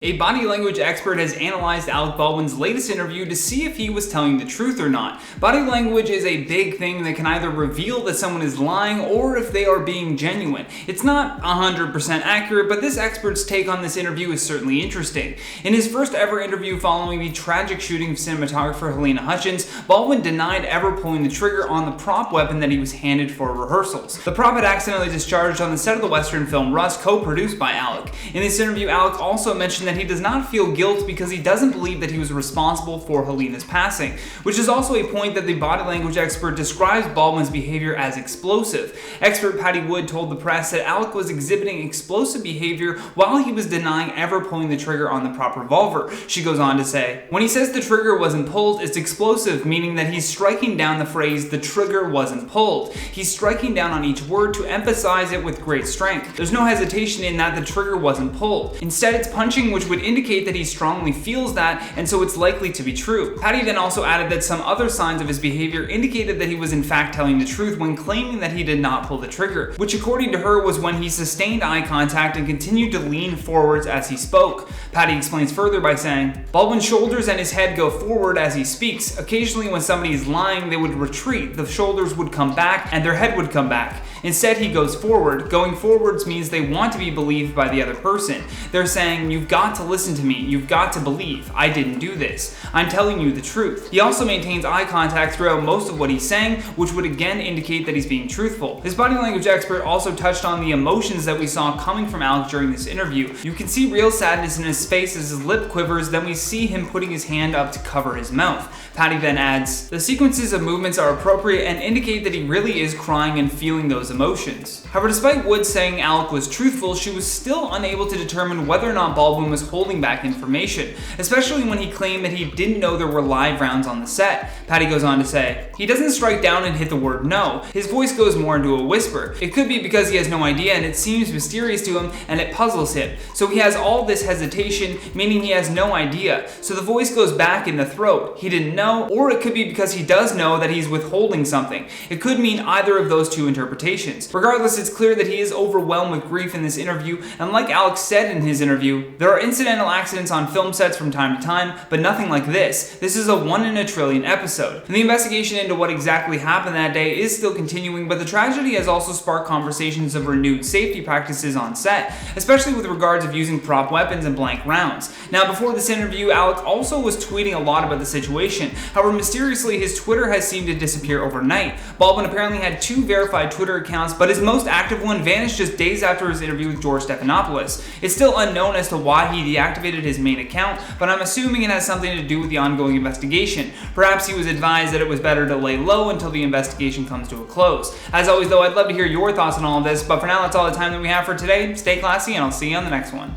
A body language expert has analyzed Alec Baldwin's latest interview to see if he was telling the truth or not. Body language is a big thing that can either reveal that someone is lying or if they are being genuine. It's not 100% accurate, but this expert's take on this interview is certainly interesting. In his first ever interview following the tragic shooting of cinematographer Halyna Hutchins, Baldwin denied ever pulling the trigger on the prop weapon that he was handed for rehearsals. The prop had accidentally discharged on the set of the Western film Rust, co-produced by Alec. In this interview, Alec also mentioned that he does not feel guilt because he doesn't believe that he was responsible for Halyna's passing, which is also a point that the body language expert describes Baldwin's behavior as explosive. Expert Patty Wood told the press that Alec was exhibiting explosive behavior while he was denying ever pulling the trigger on the prop revolver. She goes on to say, "When he says the trigger wasn't pulled, it's explosive, meaning that he's striking down the phrase, the trigger wasn't pulled. He's striking down on each word to emphasize it with great strength. There's no hesitation in that the trigger wasn't pulled. Instead, it's punching, which would indicate that he strongly feels that, and so it's likely to be true." Patty then also added that some other signs of his behavior indicated that he was in fact telling the truth when claiming that he did not pull the trigger, which according to her was when he sustained eye contact and continued to lean forwards as he spoke. Patty explains further by saying, "Baldwin's shoulders and his head go forward as he speaks. Occasionally when somebody is lying, they would retreat, the shoulders would come back, and their head would come back. Instead, he goes forward. Going forwards means they want to be believed by the other person. They're saying, you've got to listen to me, you've got to believe. I didn't do this. I'm telling you the truth." He also maintains eye contact throughout most of what he's saying, which would again indicate that he's being truthful. His body language expert also touched on the emotions that we saw coming from Alec during this interview. You can see real sadness in his face as his lip quivers, then we see him putting his hand up to cover his mouth. Patty then adds, "The sequences of movements are appropriate and indicate that he really is crying and feeling those emotions." However, despite Wood saying Alec was truthful, she was still unable to determine whether or not Baldwin was holding back information, especially when he claimed that he didn't know there were live rounds on the set. Patty goes on to say, "He doesn't strike down and hit the word no. His voice goes more into a whisper. It could be because he has no idea and it seems mysterious to him and it puzzles him. So he has all this hesitation, meaning he has no idea. So the voice goes back in the throat. He didn't know, or it could be because he does know that he's withholding something. It could mean either of those two interpretations. Regardless, it's clear that he is overwhelmed with grief in this interview, and like Alex said in his interview, there are incidental accidents on film sets from time to time, but nothing like this. This is a 1 in a trillion episode." And the investigation into what exactly happened that day is still continuing, but the tragedy has also sparked conversations of renewed safety practices on set, especially with regards of using prop weapons and blank rounds. Now, before this interview, Alec also was tweeting a lot about the situation. However, mysteriously, his Twitter has seemed to disappear overnight. Baldwin apparently had 2 verified Twitter accounts, but his most active one vanished just days after his interview with George Stephanopoulos. It's still unknown as to why he deactivated his main account, but I'm assuming it has something to do with the ongoing investigation. Perhaps he was advised that it was better to lay low until the investigation comes to a close. As always though, I'd love to hear your thoughts on all of this, but for now that's all the time that we have for today. Stay classy and I'll see you on the next one.